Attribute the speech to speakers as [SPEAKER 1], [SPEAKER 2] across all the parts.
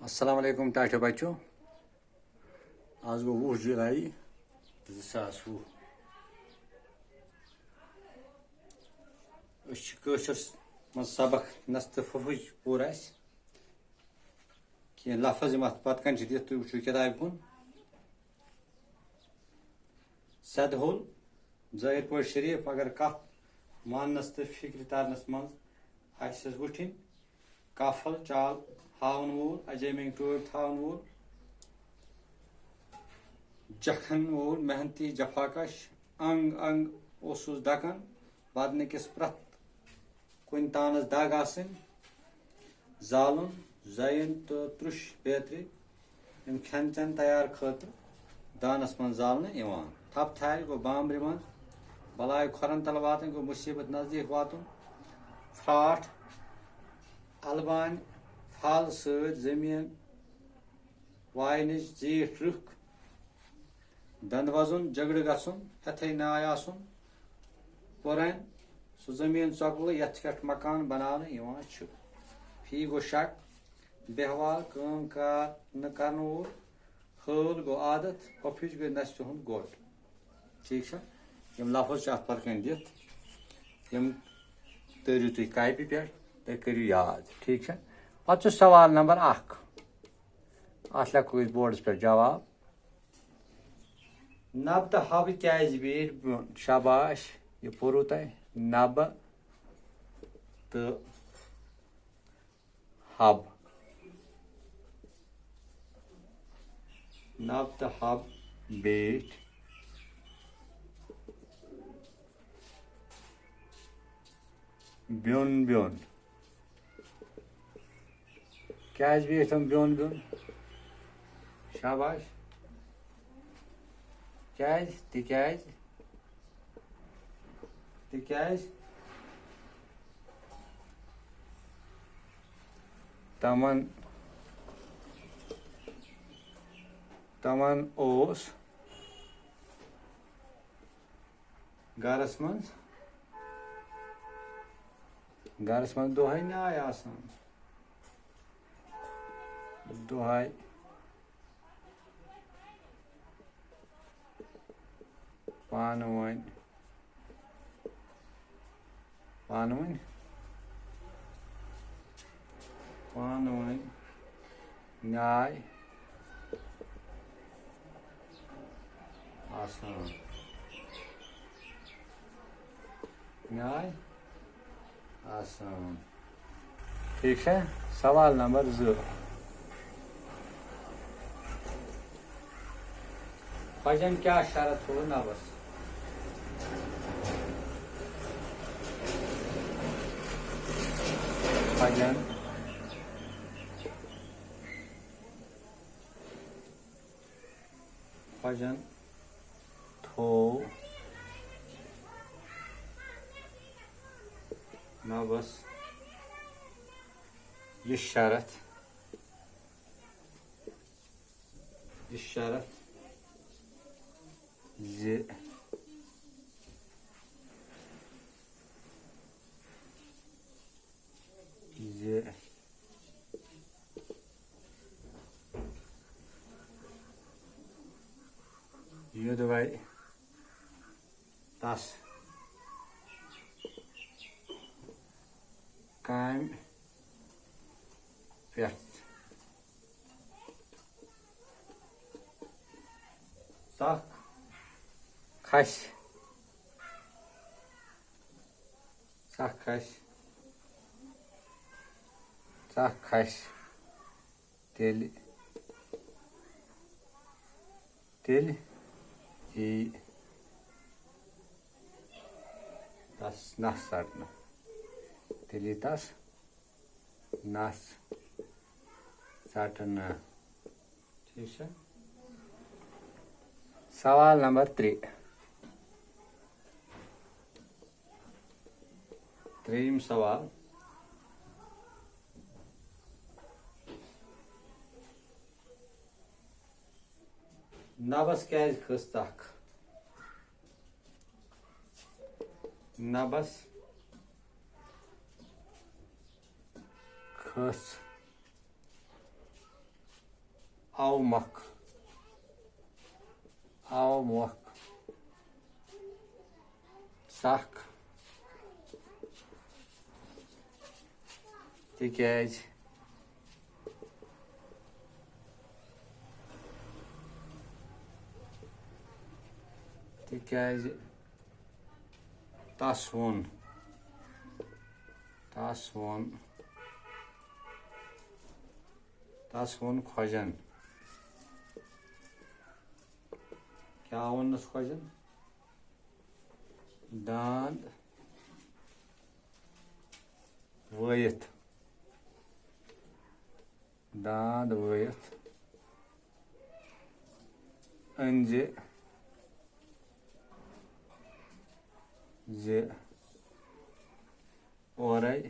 [SPEAKER 1] अस्सलाम वालेकुम टाटो बच्चों। आज गो 20 जुलाई 2020। मज सबक नस्तफज पूर कह लफज पत कन दिख तुम वो किताब कुन सदहुल ज़ाहिर पा शरीफ अगर कत मानस तो फिक्र तरनस मज वुठन कफल चाल हावन वूल अजयमिंग टूर थावन वूल जखन वूल मेहनती जफाकश अंग अंग ओसुस दकन बदन किस प्रत कुन तानस दाग आसन जालुन जयन तो त्रुश बेहतरी खेन चन तैयार खतर दानस मन जालन थप थार गो बामर मन बलाय खोरन तल वातन गो मुसीबत नजदीक वातुन फ्राट अलबान फल सत जमीन वायन जीठ रुख दंद वजुन झगड़ गुन हथे नाय आसन पुरन सह जमीन चौगल यथ पे मकान बनाने फी गो शक बेहवाल कम कार न कर वोल हल गो आदत पफिच गई नस्त हुंद गोट। ठीक है, यम लफज अत पर कन दिख यम तरियो तुम कापि पे तुम करू याद। ठीक है, पे सवाल नंबर 1 अत लिखो बोर्डस पे जवाब नब तो हब क्या बीट बोन। शाबाश, ये पोरू तुम नब तो हब नब तो हब बीट ब्योन ब्योन क्या बीट हम ब्योन ब्योन। शाबाश, क्या तिकाज तमन तमन ओस गरस मन दोहाई नाय आसान दोहाई पान वन न्याय आसान न्याय आसान। ठीक है, सवाल नंबर 2 फजन क्या शरत हो नबस। फजन थो नबस ये शरत ये युद्धवाई तस काम पे सख खस तेल ई तस नस सटन तेली तस नस सटन। ठीक है, सवाल नंबर 3 सवाल नबस क्या खस तख नबस खस avmak, avmak, sak, tikez, tikez, tasvon, tasvon, tasvon khojan. क्या वोनस खोजन दांद वयत दांद वयत अंजे जे औरई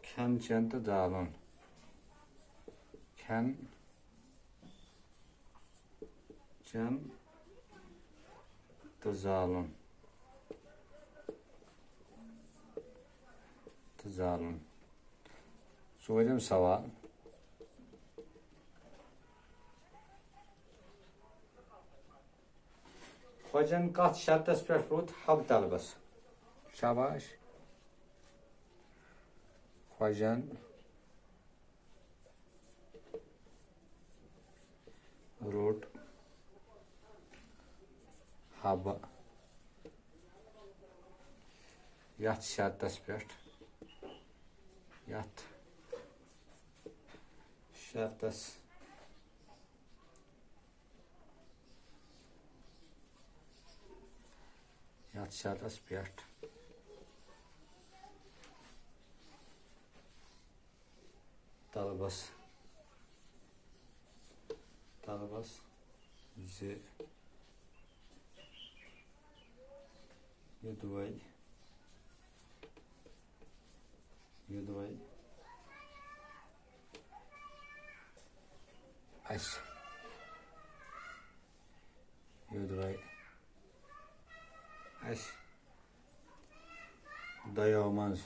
[SPEAKER 1] खन चन तो जालन खन चन तो जालन सोजम सवाल खोजन कत शर्तस पे रोत हब तलबस शाबाश खोजन रोट हब यथ शर्तस पे यथ शर्तस यथ शर्तस पे तलबस तलबस जे युदवै युदवै अस युदवै अस दयो मंज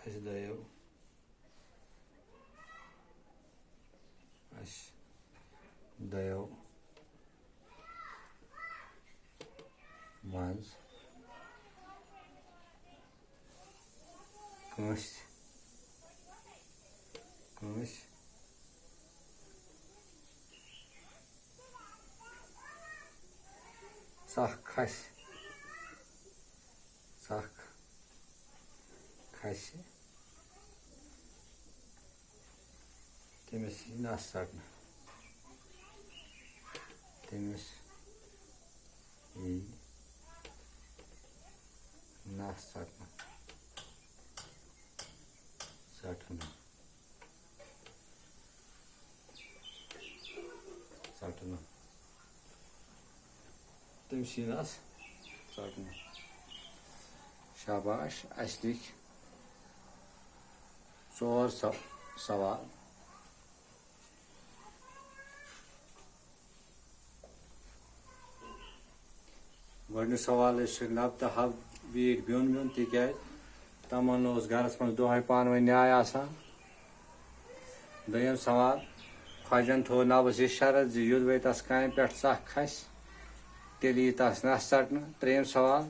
[SPEAKER 1] अस दयो अस दयो मंज कंस कंस सख खस सख खस तमिस नस सटना तमिस यी नस सटना सटना सटना तमिस यी नस सटना शाबाश अस लिख 4 सवाल गो सवाल नब तो हब बीट बिन बिन तिक तमन गरस मज दोहे पान वन न्याय दोयम सवाल खोजन थो नबस यह शरत जुद वे तस कान पे सख खस तेल यी तस नस सटना त्रेयम सवाल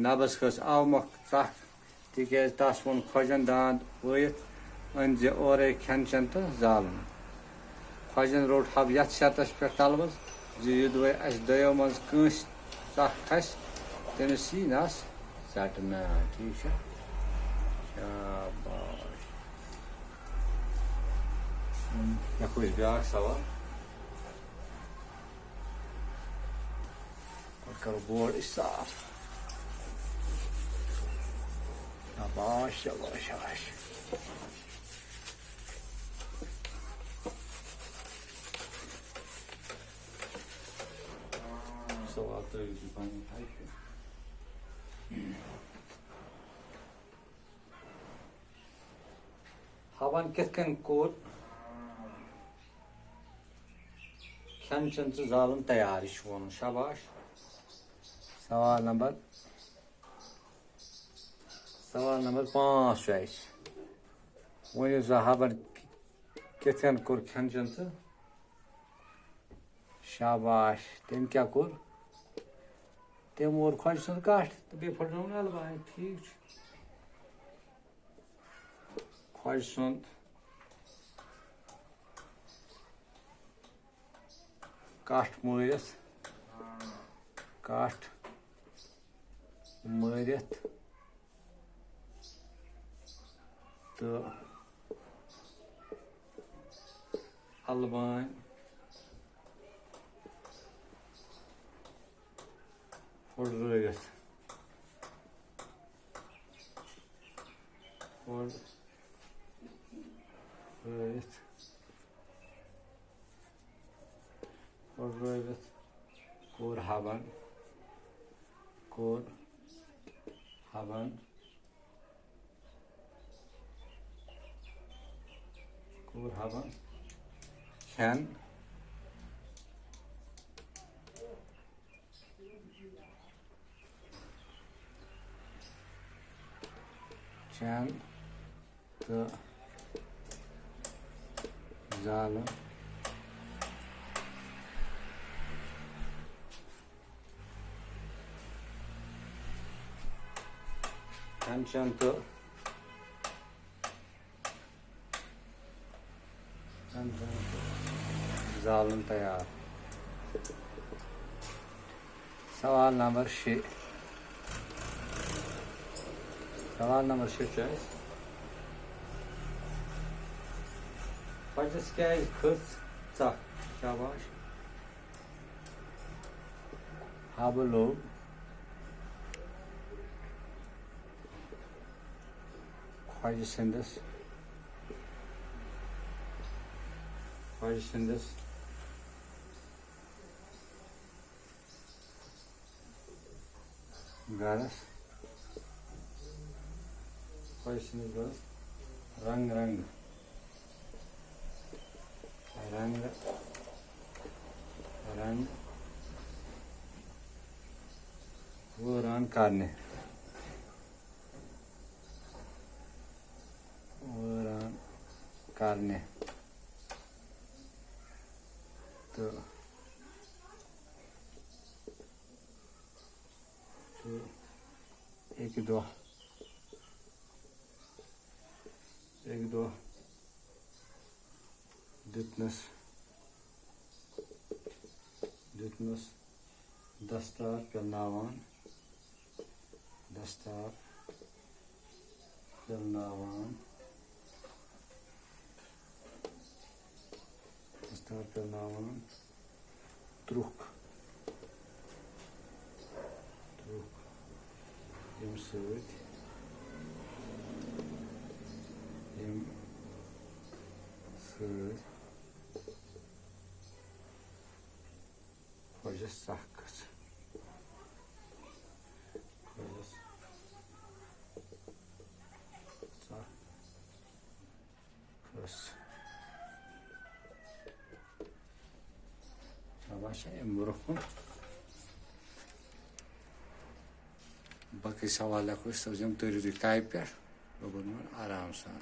[SPEAKER 1] नबस खस आवमक सख तिक तस वो खोजन दांद वत अंजे और खन चन तो जालन खोजन रोट हब यथ शर्तस पे तलबस जुद वे अस दयो मज कंस सख खस तमिस यी नस सटना ठीक है शाबाश यह ब्या सवाल करो बोर्ड साफ शाबाश शाबाश शाबाश सवाल तो हवन कितकन कोर खन चन तो जालन तैयार वो शाबाश सवाल नंबर सवाल नंबर 5 छ वो जहाबन कितन कोर खन चन तो शाबाश तम क्या कोर तम और खोज सुन काट तो बे फटन अलवा ठीक खोज सुन काट मरित तो अलवान फुड़रत कोर हवन खन चन तो जाल खन तो जालन तैयार सवाल नंबर 6 खोजस क्या खस चख शाबाश हब लोग खोज संदस गरस रंग वरान करने तो एक दो दितनस दस्तार पेलनावान त्रुक यम सद खोजस सखस शाबाश ब्रोह बाकी सवाल तुम तरीो काय पे आराम सान।